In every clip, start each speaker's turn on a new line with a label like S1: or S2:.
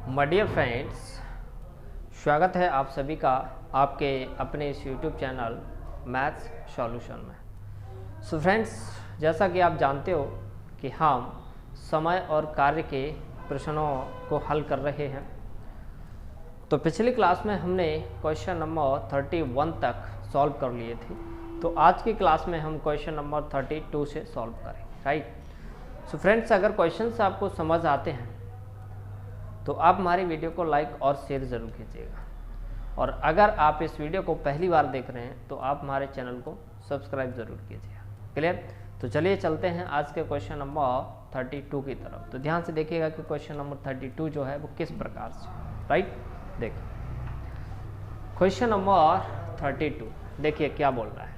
S1: Dear friends, स्वागत है आप सभी का आपके अपने इस यूट्यूब चैनल मैथ्स सॉल्यूशन में। सो फ्रेंड्स, जैसा कि आप जानते हो कि हम समय और कार्य के प्रश्नों को हल कर रहे हैं। तो पिछली क्लास में हमने क्वेश्चन नंबर 31 तक सॉल्व कर लिए थे। तो आज की क्लास में हम क्वेश्चन नंबर 32 से सॉल्व करें, राइट। सो फ्रेंड्स, अगर क्वेश्चंस आपको समझ आते हैं तो आप हमारी वीडियो को लाइक और शेयर ज़रूर कीजिएगा, और अगर आप इस वीडियो को पहली बार देख रहे हैं तो आप हमारे चैनल को सब्सक्राइब ज़रूर कीजिएगा। क्लियर? तो चलिए चलते हैं आज के क्वेश्चन नंबर 32 की तरफ। तो ध्यान से देखिएगा कि क्वेश्चन नंबर 32 जो है वो किस प्रकार से, राइट। देखिए क्वेश्चन नंबर 32, देखिए क्या बोल रहा है।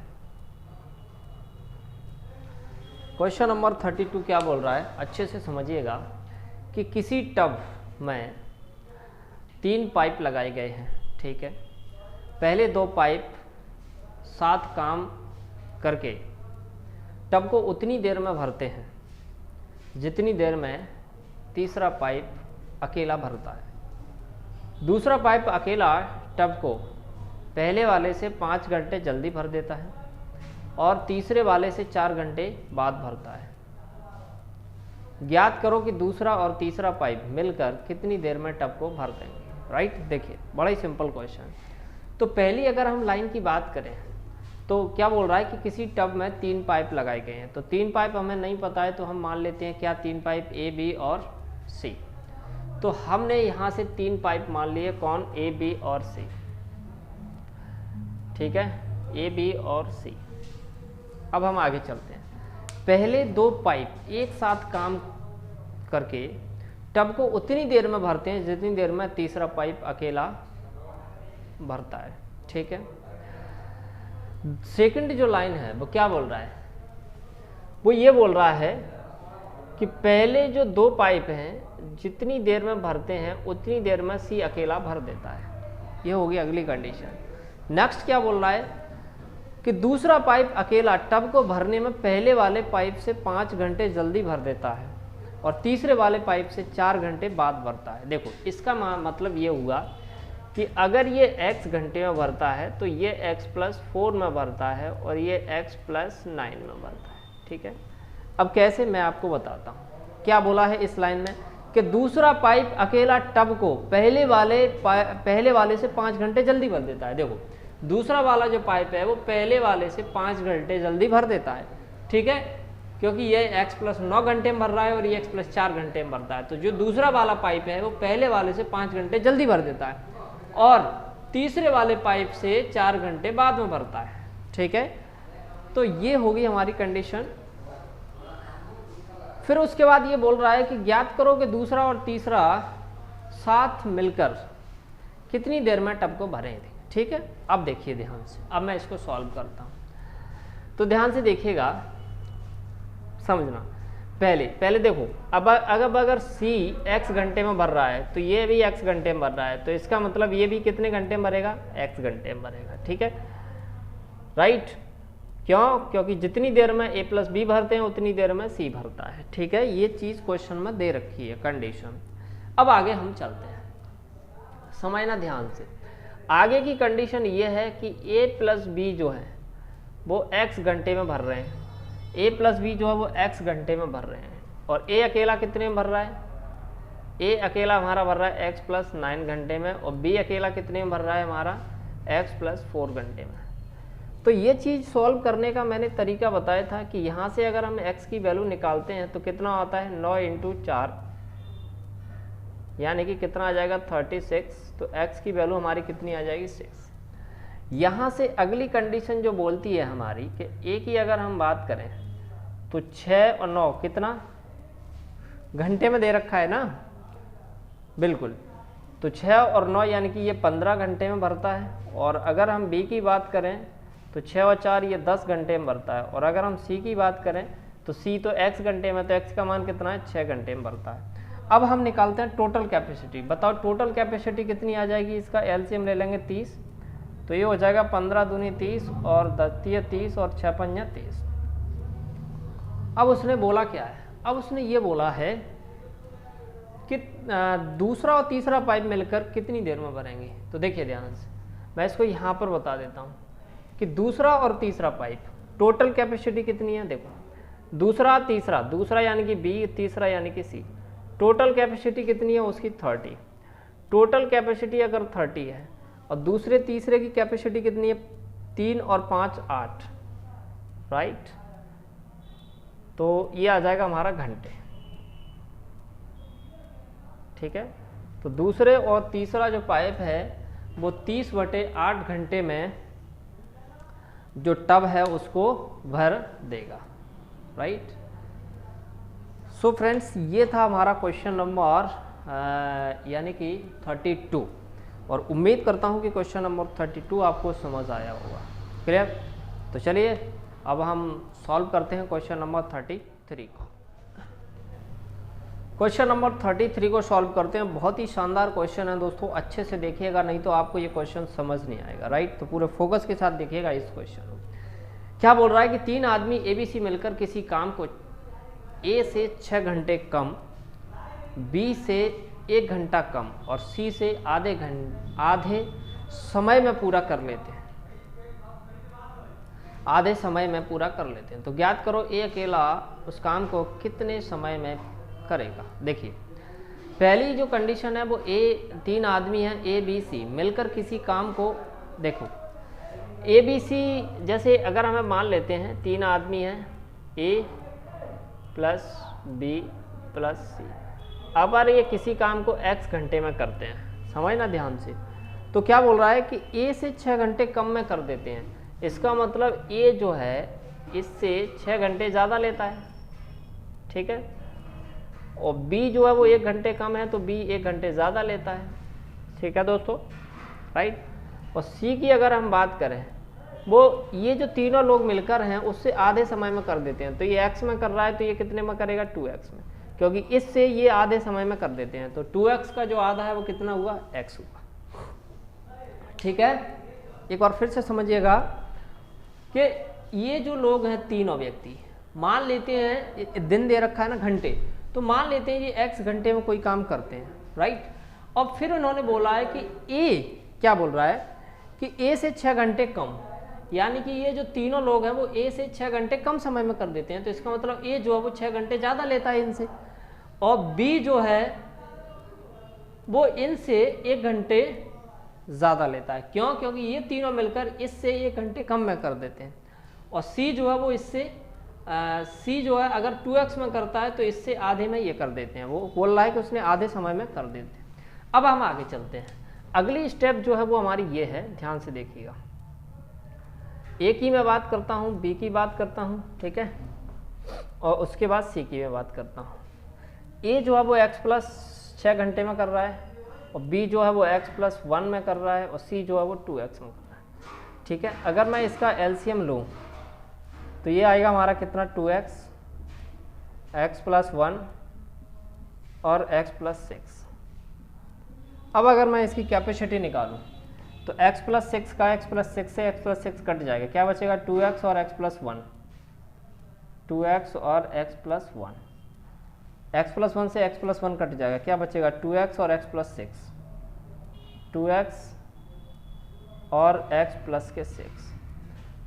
S1: क्वेश्चन नंबर 32 क्या बोल रहा है, अच्छे से समझिएगा कि किसी टब में 3 पाइप लगाए गए हैं, ठीक है। पहले 2 पाइप साथ काम करके टब को उतनी देर में भरते हैं जितनी देर में तीसरा पाइप अकेला भरता है। दूसरा पाइप अकेला टब को पहले वाले से 5 घंटे जल्दी भर देता है और तीसरे वाले से 4 घंटे बाद भरता है। ज्ञात करो कि दूसरा और तीसरा पाइप मिलकर कितनी देर में टब को भर देंगे, राइट। देखिए बड़ा ही सिंपल क्वेश्चन। तो पहली अगर हम लाइन की बात करें तो क्या बोल रहा है कि किसी टब में 3 पाइप लगाए गए हैं। तो 3 पाइप हमें नहीं पता है, तो हम मान लेते हैं क्या 3 पाइप ए, बी और सी। तो हमने यहाँ से 3 पाइप मान लिए, कौन, ए, बी और सी, ठीक है, ए, बी और सी। अब हम आगे चलते हैं। पहले 2 पाइप एक साथ काम करके टब को उतनी देर में भरते हैं जितनी देर में तीसरा पाइप अकेला भरता है, ठीक है। सेकंड जो लाइन है वो क्या बोल रहा है, वो ये बोल रहा है कि पहले जो 2 पाइप हैं जितनी देर में भरते हैं उतनी देर में सी अकेला भर देता है। ये होगी अगली कंडीशन। नेक्स्ट क्या बोल रहा है कि दूसरा पाइप अकेला टब को भरने में पहले वाले पाइप से 5 घंटे जल्दी भर देता है और तीसरे वाले पाइप से 4 घंटे बाद भरता है। देखो इसका मतलब ये हुआ कि अगर ये x घंटे में भरता है तो ये x+4 में भरता है और ये x+9 में भरता है, ठीक है। अब कैसे, मैं आपको बताता हूँ। क्या बोला है इस लाइन में कि दूसरा पाइप अकेला टब को पहले वाले से 5 घंटे जल्दी भर देता है। देखो दूसरा वाला जो पाइप है वो पहले वाले से 5 घंटे जल्दी भर देता है, ठीक है, क्योंकि ये x+9 घंटे में भर रहा है और ये x+4 घंटे में भरता है। तो जो दूसरा वाला पाइप है वो पहले वाले से 5 घंटे जल्दी भर देता है और तीसरे वाले पाइप से 4 घंटे बाद में भरता है, ठीक है। तो ये होगी हमारी कंडीशन। फिर उसके बाद ये बोल रहा है कि ज्ञात करो कि दूसरा और तीसरा साथ मिलकर कितनी देर में टब को भरेंगे, ठीक है। अब देखिए ध्यान से, अब मैं इसको सॉल्व करता हूँ। तो ध्यान से देखिएगा, समझना। पहले देखो, अब अगर सी x घंटे में भर रहा है तो ये भी x घंटे में भर रहा है, तो इसका मतलब ये भी कितने घंटे में भरेगा, x घंटे में भरेगा, ठीक है, राइट। क्यों? क्योंकि जितनी देर में a+b भरते हैं उतनी देर में c भरता है, ठीक है। ये चीज़ क्वेश्चन में दे रखी है कंडीशन। अब आगे हम चलते हैं, समझना ध्यान से। आगे की कंडीशन ये है कि a+b जो है वो x घंटे में भर रहे हैं, a+b जो है वो x घंटे में भर रहे हैं, और a अकेला कितने में भर रहा है, a अकेला हमारा भर रहा है x+9 घंटे में, और b अकेला कितने में भर रहा है हमारा x+4 घंटे में। तो ये चीज़ सॉल्व करने का मैंने तरीका बताया था कि यहाँ से अगर हम x की वैल्यू निकालते हैं तो कितना आता है, 9 × 4 यानी कि कितना आ जाएगा, 36। तो x की वैल्यू हमारी कितनी आ जाएगी, 6। यहाँ से अगली कंडीशन जो बोलती है हमारी कि a की अगर हम बात करें तो 6 और 9 कितना घंटे में दे रखा है ना, बिल्कुल। तो 6 और 9 यानी कि ये 15 घंटे में भरता है। और अगर हम b की बात करें तो 6 और 4 ये 10 घंटे में भरता है। और अगर हम c की बात करें तो c तो x घंटे में, तो x का मान कितना है, 6 घंटे में भरता है। अब हम निकालते हैं टोटल कैपेसिटी। बताओ टोटल कैपेसिटी कितनी आ जाएगी, इसका एलसीएम ले लेंगे 30, तो ये हो जाएगा 15 दूनी 30 और 10 30 और 6 पंजा 30। अब उसने बोला क्या है, अब उसने ये बोला है दूसरा और तीसरा पाइप मिलकर कितनी देर में भरेंगे? तो देखिए ध्यान से, मैं इसको यहाँ पर बता देता हूँ कि दूसरा और तीसरा पाइप टोटल कैपेसिटी कितनी है। देखो दूसरा तीसरा, दूसरा यानी कि बी, तीसरा यानी कि सी, टोटल कैपेसिटी कितनी है उसकी 30। टोटल कैपेसिटी अगर 30 है और दूसरे तीसरे की कैपेसिटी कितनी है 3 और 5 8, राइट। तो ये आ जाएगा हमारा घंटे, ठीक है। तो दूसरे और तीसरा जो पाइप है वो 30/8 घंटे में जो टब है उसको भर देगा, राइट। सो फ्रेंड्स, ये था हमारा क्वेश्चन नंबर यानी कि 32, और उम्मीद करता हूँ कि क्वेश्चन नंबर 32 आपको समझ आया होगा। क्लियर? तो चलिए अब हम सॉल्व करते हैं क्वेश्चन नंबर 33 को। क्वेश्चन नंबर 33 को सॉल्व करते हैं। बहुत ही शानदार क्वेश्चन है दोस्तों, अच्छे से देखिएगा, नहीं तो आपको ये क्वेश्चन समझ नहीं आएगा, राइट। तो पूरे फोकस के साथ देखिएगा इस क्वेश्चन को। क्या बोल रहा है कि 3 आदमी ABC मिलकर किसी काम को A से 6 घंटे कम, B से 1 घंटा कम और C से आधे समय में पूरा कर लेते हैं। आधे समय में पूरा कर लेते हैं। तो ज्ञात करो A अकेला उस काम को कितने समय में करेगा। देखिए पहली जो कंडीशन है वो 3 आदमी हैं ABC मिलकर किसी काम को, देखो ABC जैसे अगर हमें मान लेते हैं 3 आदमी हैं A plus B plus C। अगर ये किसी काम को x घंटे में करते हैं, समझना ध्यान से, तो क्या बोल रहा है कि A से 6 घंटे कम में कर देते हैं। इसका मतलब A जो है इससे 6 घंटे ज़्यादा लेता है, ठीक है, और B जो है वो 1 घंटे कम है तो B 1 घंटे ज़्यादा लेता है, ठीक है दोस्तों, राइट। और C की अगर हम बात करें, वो ये जो तीनों लोग मिलकर हैं उससे आधे समय में कर देते हैं। तो ये x में कर रहा है तो ये कितने में करेगा 2x में, क्योंकि इससे ये आधे समय में कर देते हैं। तो 2x का जो आधा है वो कितना हुआ x हुआ, ठीक है। एक बार फिर से समझिएगा कि ये जो लोग हैं तीनों व्यक्ति, मान लेते हैं दिन दे रखा है ना घंटे, तो मान लेते हैं ये x घंटे में कोई काम करते हैं, राइट। और फिर उन्होंने बोला है कि A क्या बोल रहा है कि A से 6 घंटे कम, यानी कि ये जो तीनों लोग हैं वो A से 6 घंटे कम समय में कर देते हैं। तो इसका मतलब A जो है वो 6 घंटे ज़्यादा लेता है इनसे, और B जो है वो इनसे 1 घंटे ज़्यादा लेता है। क्यों? क्योंकि ये तीनों मिलकर इससे 1 घंटे कम में कर देते हैं। और C जो है वो इससे C जो है अगर 2x में करता है तो इससे आधे में ये कर देते हैं। वो बोल रहा है कि उसने आधे समय में कर देते हैं। अब हम आगे चलते हैं। अगली स्टेप जो है वो हमारी ये है, ध्यान से देखिएगा। A की मैं बात करता हूँ, B की बात करता हूँ, ठीक है, और उसके बाद C की मैं बात करता हूँ। A जो है वो x प्लस 6 घंटे में कर रहा है, और B जो है वो x प्लस 1 में कर रहा है, और C जो है वो 2x में कर रहा है, ठीक है। अगर मैं इसका LCM लूँ तो ये आएगा हमारा कितना 2x, x प्लस 1 और x प्लस 6। अब अगर मैं इसकी कैपेसिटी निकालूं तो x प्लस 6 का x प्लस 6 से x प्लस 6 कट जाएगा, क्या बचेगा 2x और x प्लस 1, 2x और x प्लस 1, x प्लस 1 से x प्लस 1 कट जाएगा, क्या बचेगा 2x और x प्लस 6, 2x और x प्लस के 6,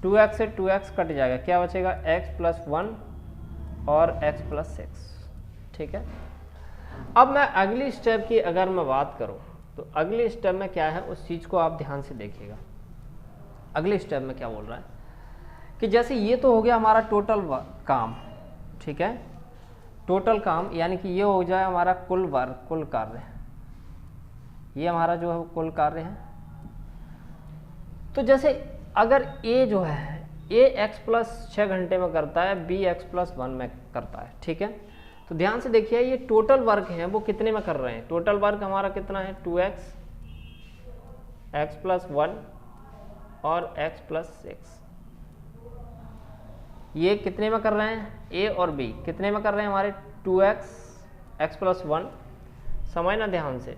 S1: 2x से 2x कट जाएगा, क्या बचेगा x प्लस 1 और x प्लस 6, ठीक है। अब मैं अगली स्टेप की अगर मैं बात करूं तो अगली स्टेप में क्या है उस चीज़ को आप ध्यान से देखिएगा। अगली स्टेप में क्या बोल रहा है कि जैसे ये तो हो गया हमारा टोटल काम, ठीक है, टोटल काम, यानी कि ये हो जाए हमारा कुल वर्क, कुल कार्य, ये हमारा जो है वो कुल कार्य है। तो जैसे अगर A जो है A x प्लस 6 घंटे में करता है, B x प्लस 1 में करता है, ठीक है। तो ध्यान से देखिए ये टोटल वर्क है वो कितने में कर रहे हैं। टोटल वर्क हमारा कितना है 2x, x प्लस 1 और x प्लस 6। ये कितने में कर रहे हैं A और B कितने में कर रहे हैं हमारे 2x, x प्लस 1, समझना ध्यान से,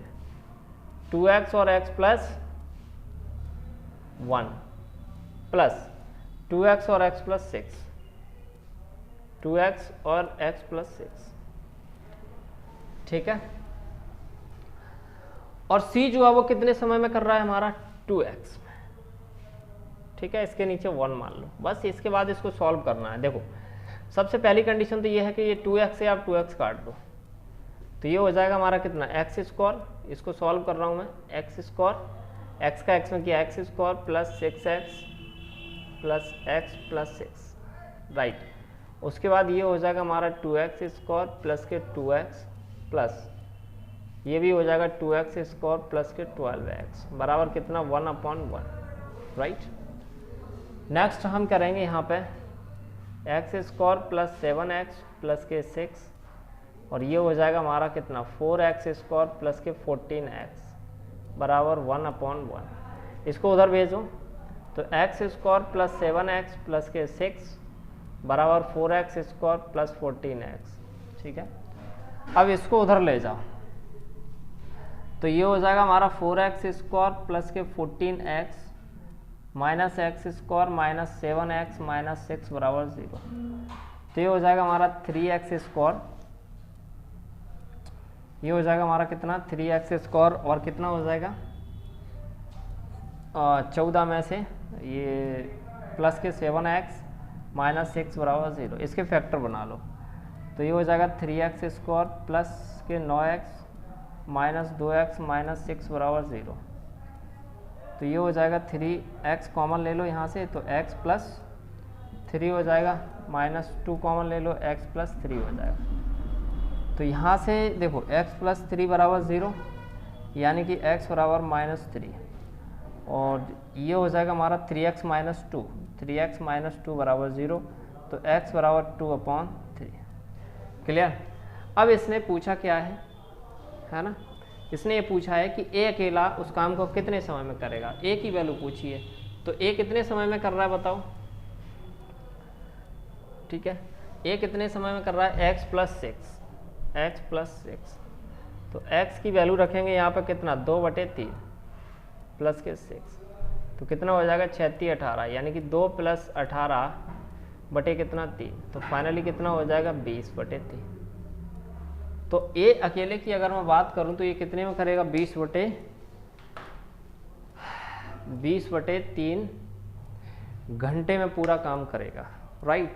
S1: 2x और x प्लस 1 प्लस 2x और x प्लस 6, 2x और x प्लस 6, ठीक है। और c जो है वो कितने समय में कर रहा है हमारा 2x में, ठीक है। इसके नीचे 1 मान लो, बस इसके बाद इसको सॉल्व करना है। देखो सबसे पहली कंडीशन तो ये है कि ये 2x से आप 2x काट दो, तो ये हो जाएगा हमारा कितना x स्क्वायर, इसको सॉल्व कर रहा हूँ मैं, x स्क्वायर, x का x में किया x square plus 6x plus x plus 6, right. उसके बाद ये हो जाएगा हमारा 2x स्क्वायर प्लस के 2x प्लस ये भी हो जाएगा 2x स्क्वायर प्लस के 12x बराबर कितना 1/1, राइट। नेक्स्ट हम करेंगे यहाँ पे x square plus 7x plus के 6 और ये हो जाएगा हमारा कितना 4x स्क्वायर प्लस के 14x बराबर 1/1। इसको उधर भेजो तो x square plus 7x plus के 6 बराबर 4x स्क्वायर प्लस 14x, ठीक है। अब इसको उधर ले जाओ तो ये हो जाएगा हमारा 4x स्क्वायर प्लस के 14x minus x square minus 7x minus 6 बराबर 0, तो ये हो जाएगा हमारा 3x स्क्वायर, ये हो जाएगा हमारा कितना 3x स्क्वायर और कितना हो जाएगा 14 में से ये प्लस के 7x माइनस 6 बराबर 0, इसके फैक्टर बना लो तो ये हो जाएगा 3x स्क्वायर प्लस के 9x माइनस 2x माइनस 6 बराबर 0, तो ये हो जाएगा 3x कॉमन ले लो यहाँ से तो x प्लस 3 हो जाएगा माइनस 2 कॉमन ले लो x प्लस 3 हो जाएगा। तो यहाँ से देखो x प्लस 3 बराबर 0 यानी कि x बराबर माइनस 3 और ये हो जाएगा हमारा 3x माइनस 2, 3x माइनस 2 बराबर 0, तो x बराबर 2/3, क्लियर। अब इसने पूछा क्या है ना, इसने ये पूछा है कि a अकेला उस काम को कितने समय में करेगा, a की वैल्यू पूछी है, तो a कितने समय में कर रहा है बताओ, ठीक है। a कितने समय में कर रहा है x प्लस 6, तो x की वैल्यू रखेंगे यहाँ पर कितना 2/3 प्लस के 6, तो कितना हो जाएगा 36 18 यानी कि 2 प्लस 18 बटे कितना 3, तो फाइनली कितना हो जाएगा 20/3। तो a अकेले की अगर मैं बात करूं तो ये कितने में करेगा 20/3 घंटे में पूरा काम करेगा, राइट।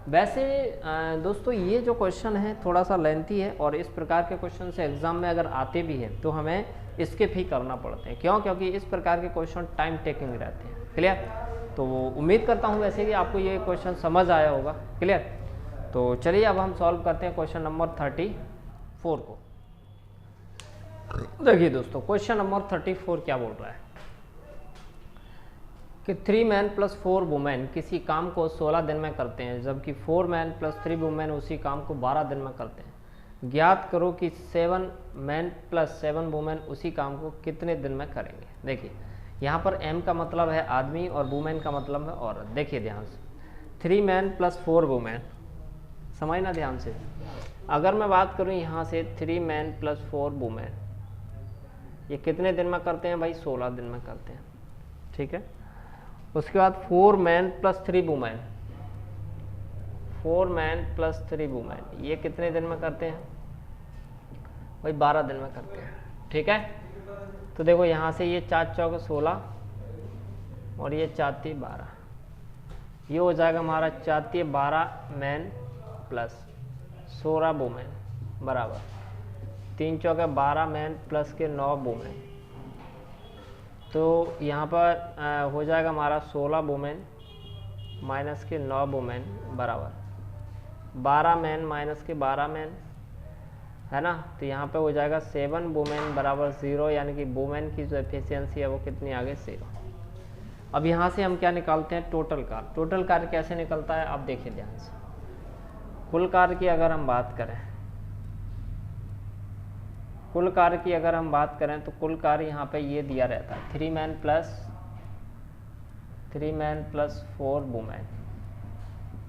S1: वैसे दोस्तों ये जो क्वेश्चन है थोड़ा सा लेंथी है और इस प्रकार के क्वेश्चन से एग्जाम में अगर आते भी हैं तो हमें स्किप ही करना पड़ते हैं, क्यों, क्योंकि इस प्रकार के क्वेश्चन टाइम टेकिंग रहते हैं, क्लियर। तो उम्मीद करता हूँ वैसे कि आपको ये क्वेश्चन समझ आया होगा, क्लियर। तो चलिए अब हम सॉल्व करते हैं क्वेश्चन नंबर 34 को। देखिए दोस्तों क्वेश्चन नंबर 34 क्या बोल रहा है कि 3 मैन प्लस 4 वुमेन किसी काम को 16 दिन में करते हैं, जबकि 4 मैन प्लस 3 वुमेन उसी काम को 12 दिन में करते हैं। ज्ञात करो कि 7 मैन प्लस 7 वुमेन उसी काम को कितने दिन में करेंगे। देखिए यहाँ पर m का मतलब है आदमी और वुमेन का मतलब है औरत। देखिए ध्यान से 3 मैन प्लस 4 वुमेन, समझना ध्यान से। अगर मैं बात करूँ यहाँ से 3 मैन प्लस 4 वुमेन, ये कितने दिन में करते हैं भाई 16 दिन में करते हैं, ठीक है। उसके बाद 4 man plus 3 women, 4 man plus 3 women ये कितने दिन में करते हैं भाई 12 दिन में करते हैं, ठीक है। तो देखो यहाँ से ये 4 चौके 16 और ये 4 3 12, ये हो जाएगा हमारा 4 3 12 मैन प्लस 16 वुमेन बराबर 3 चौके 12 मैन प्लस के 9 वुमेन। तो यहाँ पर हो जाएगा हमारा 16 वुमेन माइनस के 9 वुमेन बराबर 12 मैन माइनस के 12 मैन, है ना। तो यहाँ पे हो जाएगा 7 वुमेन बराबर 0, यानी कि वुमेन की जो एफिशिएंसी है वो कितनी आ गई 0। अब यहाँ से हम क्या निकालते हैं टोटल कार्य। टोटल कार्य कैसे निकलता है आप देखिए ध्यान से। कुल कार्य की अगर हम बात करें, कुल कार्य की अगर हम बात करें तो कुल कार्य यहाँ पे ये दिया रहता है 3 मैन प्लस 4 वुमेन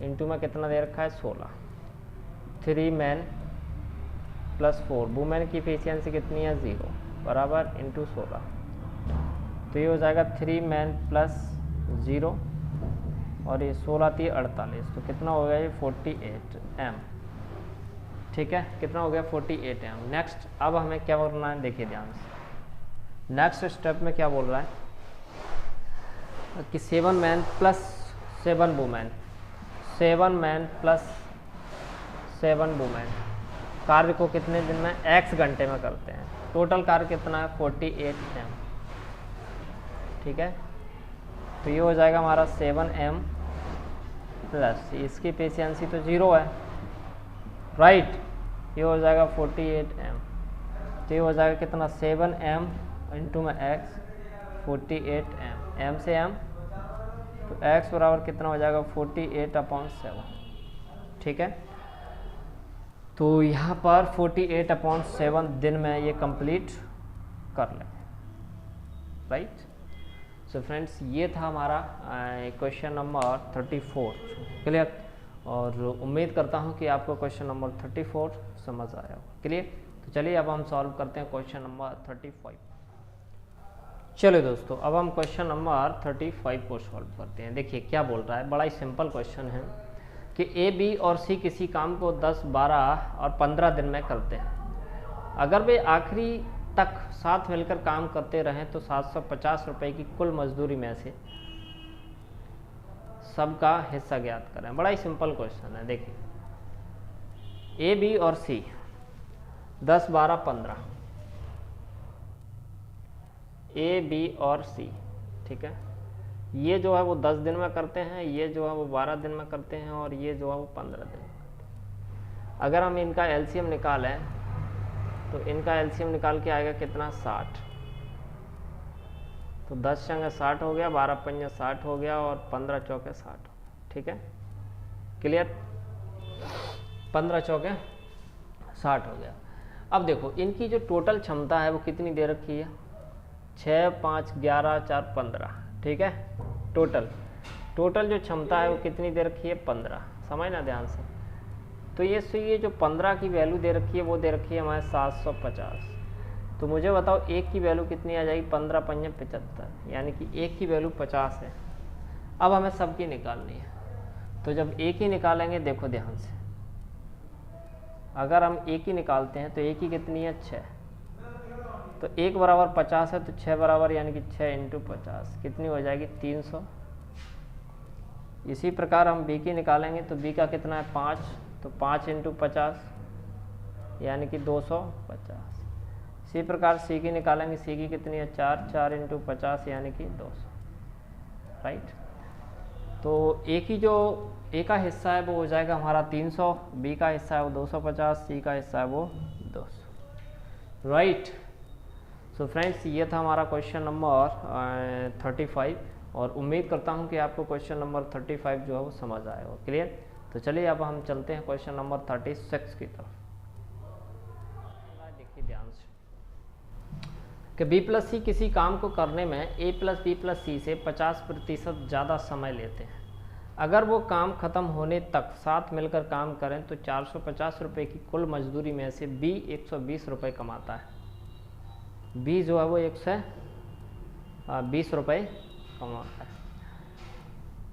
S1: इंटू में कितना दे रखा है 16, 3 मैन प्लस 4 वुमेन की एफिशिएंसी कितनी है 0 बराबर इंटू 16, तो ये हो जाएगा 3 मैन प्लस 0 और ये 16 3 48, तो कितना हो गया ये 48 m, ठीक है। कितना हो गया 48 m। नेक्स्ट अब हमें क्या करना है देखिए ध्यान से। नेक्स्ट स्टेप में क्या बोल रहा है कि 7 man plus 7 women, 7 man plus 7 women कार्य को कितने दिन में, x घंटे में करते हैं। टोटल कार्य कितना है 48 m। ठीक है, तो ये हो जाएगा हमारा 7m प्लस इसकी एफिशिएंसी तो 0 है, राइट। ये हो जाएगा 48m, तो ये हो जाएगा कितना 7m इंटू में x 48m, m से m, तो x बराबर कितना हो जाएगा 48/7। ठीक है, तो यहाँ पर 48/7 दिन में ये कंप्लीट कर लेंगे, राइट। सो फ्रेंड्स, ये था हमारा क्वेश्चन नंबर 34, क्लियर। और उम्मीद करता हूँ कि आपको क्वेश्चन नंबर 34 समझ आया हो, क्लियर। तो चलिए अब हम सॉल्व करते हैं क्वेश्चन नंबर 35। चलो दोस्तों, अब हम क्वेश्चन नंबर 35 को सॉल्व करते हैं। देखिए क्या बोल रहा है, बड़ा ही सिंपल क्वेश्चन है कि ए, बी और सी किसी काम को 10, 12 और 15 दिन में करते हैं। अगर वे आखिरी तक साथ मिलकर काम करते रहें तो 750 रुपये की कुल मजदूरी में से सबका हिस्सा ज्ञात करें। बड़ा ही सिंपल क्वेश्चन है। देखिए ए, बी और सी 10, 12, 15, ए, बी और सी, ठीक है। ये जो है वो 10 दिन में करते हैं, ये जो है वो 12 दिन में करते हैं, और ये जो है वो 15 दिन में करते हैं। अगर हम इनका एलसीएम निकालें तो इनका एलसीएम निकाल के आएगा कितना 60। तो 10 संग 60 हो गया, 12 पंजा 60 हो गया, और 15 चौके 60 हो गया। ठीक है, क्लियर। 15 चौके 60 हो गया। अब देखो इनकी जो टोटल क्षमता है वो कितनी दे रखी है, 6, 5, 11, 4, 15। ठीक है, टोटल जो क्षमता है वो कितनी दे रखी है 15। समझना ध्यान से। तो ये जो 15 की वैल्यू दे रखी है वो दे रखी है हमारे 750। तो मुझे बताओ एक की वैल्यू कितनी आ जाएगी, 15 पंजे 75, यानी कि एक की वैल्यू 50 है। अब हमें सबकी निकालनी है। तो जब एक ही निकालेंगे, देखो ध्यान से, अगर हम एक ही निकालते हैं तो एक ही कितनी है 6, तो 1 बराबर 50 है, तो 6 बराबर यानी कि 6 इंटू 50 कितनी हो जाएगी 300। इसी प्रकार हम बी की निकालेंगे तो बी का कितना है 5, तो 5 इंटू 50 यानी कि 250। इसी प्रकार सी की निकालेंगे, सी की कितनी है 4, 4 इंटू 50 यानी कि 200, राइट। तो एक ही जो ए का हिस्सा है वो हो जाएगा हमारा 300, बी का हिस्सा है वो 250, सी का हिस्सा है वो 200, राइट। सो फ्रेंड्स, ये था हमारा क्वेश्चन नंबर 35, और उम्मीद करता हूँ कि आपको क्वेश्चन नंबर 35 जो है वो समझ आया हो, क्लियर। तो चलिए अब हम चलते हैं क्वेश्चन नंबर 36 की तरफ। देखिए ध्यान से कि बी प्लस सी किसी काम को करने में ए प्लस बी प्लस सी से 50% ज़्यादा समय लेते हैं। अगर वो काम खत्म होने तक साथ मिलकर काम करें तो 450 रुपये की कुल मजदूरी में से बी 120 रुपये कमाता है। बी जो है वो 120 रुपये कमाता है।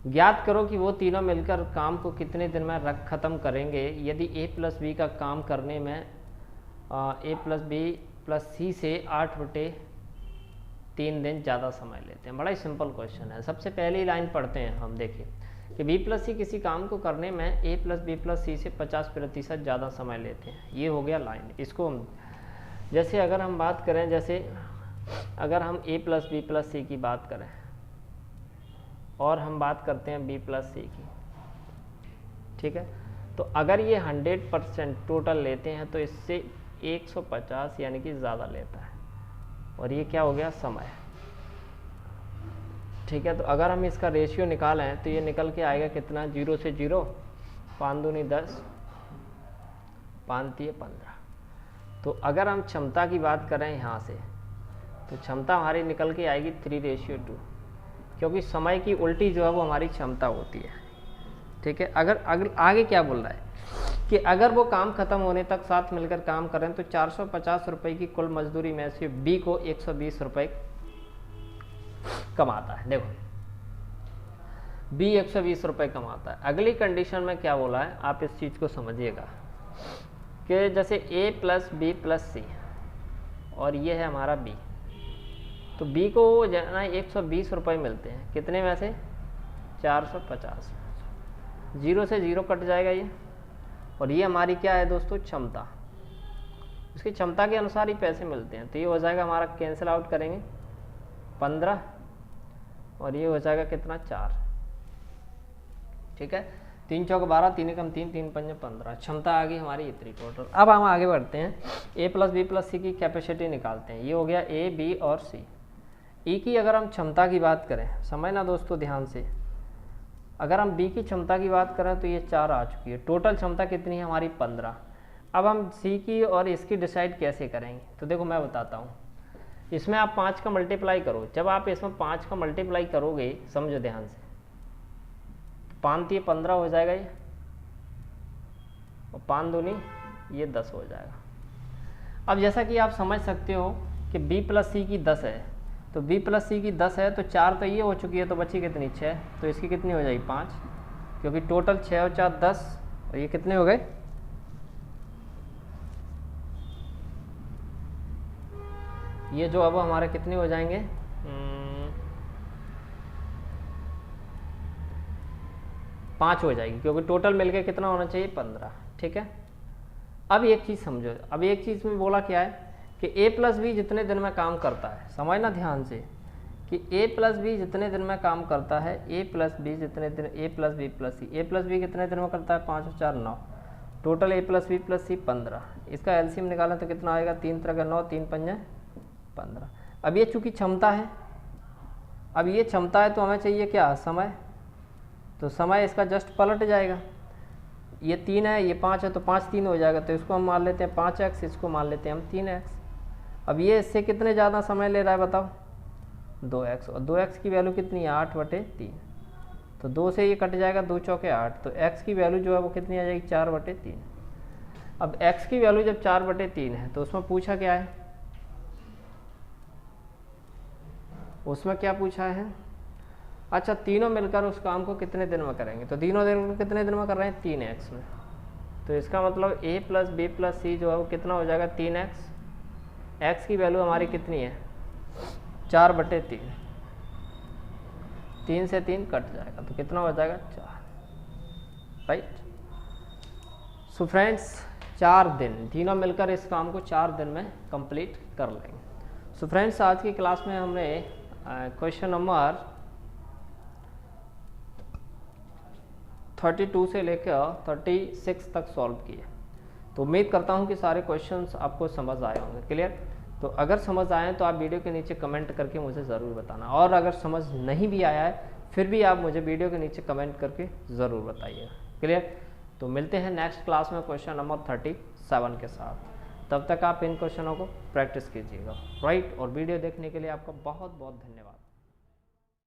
S1: ज्ञात करो कि वो तीनों मिलकर काम को कितने दिन में ख़त्म करेंगे यदि ए प्लस बी का काम करने में ए प्लस बी प्लस सी से 8/3 दिन ज़्यादा समय लेते हैं। बड़ा ही सिंपल क्वेश्चन है। सबसे पहली लाइन पढ़ते हैं हम। देखिए कि बी प्लस सी किसी काम को करने में ए प्लस बी प्लस सी से 50% ज़्यादा समय लेते हैं। ये हो गया लाइन। इसको जैसे अगर हम बात करें, जैसे अगर हम ए प्लस बी प्लस सी की बात करें और हम बात करते हैं बी प्लस सी की, ठीक है, तो अगर ये 100% टोटल लेते हैं तो इससे 150 यानी कि ज़्यादा लेता है, और ये क्या हो गया समय, ठीक है। तो अगर हम इसका रेशियो निकालें तो ये निकल के आएगा कितना, 0 से 0, 5 दूनी 10, 5 तिये 15। तो अगर हम क्षमता की बात करें यहाँ से, तो क्षमता हमारी निकल के आएगी 3:2, क्योंकि समय की उल्टी जो है वो हमारी क्षमता होती है, ठीक है। अगर आगे क्या बोल रहा है कि अगर वो काम खत्म होने तक साथ मिलकर काम करें तो 450 रुपये की कुल मजदूरी में से बी को 120 रुपये कमाता है। देखो बी 120 रुपये कमाता है। अगली कंडीशन में क्या बोला है, आप इस चीज़ को समझिएगा कि जैसे ए प्लस बी प्लस सी और ये है हमारा बी, तो बी को ना 120 रुपये मिलते हैं, कितने में से 450। 0 से 0 कट जाएगा ये, और ये हमारी क्या है दोस्तों क्षमता, उसकी क्षमता के अनुसार ही पैसे मिलते हैं। तो ये हो जाएगा हमारा, कैंसिल आउट करेंगे 15, और ये हो जाएगा कितना 4, ठीक है। 3 चौक 12, 3 एकम 3, 3 पंजे 15, क्षमता आ गई हमारी इतनी टोटल। अब हम आगे बढ़ते हैं, ए प्लस बी प्लस सी की कैपेसिटी निकालते हैं। ये हो गया ए बी और सी। ई की अगर हम क्षमता की बात करें, समझना दोस्तों ध्यान से, अगर हम बी की क्षमता की बात करें तो ये 4 आ चुकी है, टोटल क्षमता कितनी है हमारी 15। अब हम सी की और इसकी डिसाइड कैसे करेंगे, तो देखो मैं बताता हूँ। इसमें आप 5 का मल्टीप्लाई करो, जब आप इसमें 5 का मल्टीप्लाई करोगे, समझो ध्यान से, 5 3 15 हो जाएगा ये, और 5 दूनी ये 10 हो जाएगा। अब जैसा कि आप समझ सकते हो कि b प्लस सी की 10 है, तो b प्लस सी की 10 है, तो 4 तो ये हो चुकी है, तो बची कितनी 6, तो इसकी कितनी हो जाएगी 5, क्योंकि टोटल 6 और 4 10, और ये कितने हो गए, ये जो अब हमारे कितने हो जाएंगे 5 हो जाएगी, क्योंकि टोटल मिलके कितना होना चाहिए 15, ठीक है। अब एक चीज़ समझो, अब एक चीज़ में बोला क्या है कि a प्लस बी जितने दिन में काम करता है, समझना ध्यान से कि a प्लस बी जितने दिन में काम करता है, a प्लस बी जितने दिन, a plus B plus C, a plus B कितने दिन में करता है 5 और 4 9, total a plus B plus C 15। इसका एलसीएम निकालें तो कितना आएगा, 3 3 9, 3 5 15। अब ये चूँकि क्षमता है, अब ये क्षमता है तो हमें चाहिए क्या, समय, तो समय इसका जस्ट पलट जाएगा, ये 3 है ये 5 है, तो 5 3 हो जाएगा, तो इसको हम मान लेते हैं 5x, इसको मान लेते हैं हम 3x। अब ये इससे कितने ज़्यादा समय ले रहा है बताओ, 2x, और 2x की वैल्यू कितनी है 8/3, तो 2 से ये कट जाएगा, 2 चौके 8, तो x की वैल्यू जो है वो कितनी आ जाएगी 4/3। अब x की वैल्यू जब 4/3 है, तो उसमें पूछा क्या है, उसमें क्या पूछा है, अच्छा तीनों मिलकर उस काम को कितने दिन में करेंगे, तो तीनों दिन कितने दिन में कर रहे हैं 3x में, तो इसका मतलब a प्लस बी प्लस सी जो है वो कितना हो जाएगा 3x, x की वैल्यू हमारी कितनी है 4/3, 3 से 3 कट जाएगा, तो कितना हो जाएगा 4, राइट। सो फ्रेंड्स 4 दिन, तीनों मिलकर इस काम को 4 दिन में कंप्लीट कर लेंगे। सो फ्रेंड्स आज की क्लास में हमने क्वेश्चन नंबर 32 से लेकर 36 तक सॉल्व किए, तो उम्मीद करता हूं कि सारे क्वेश्चंस आपको समझ आए होंगे, क्लियर। तो अगर समझ आए तो आप वीडियो के नीचे कमेंट करके मुझे ज़रूर बताना, और अगर समझ नहीं भी आया है फिर भी आप मुझे वीडियो के नीचे कमेंट करके ज़रूर बताइएगा, क्लियर। तो मिलते हैं नेक्स्ट क्लास में क्वेश्चन नंबर 37 के साथ, तब तक आप इन क्वेश्चनों को प्रैक्टिस कीजिएगा, राइट। और वीडियो देखने के लिए आपका बहुत बहुत धन्यवाद।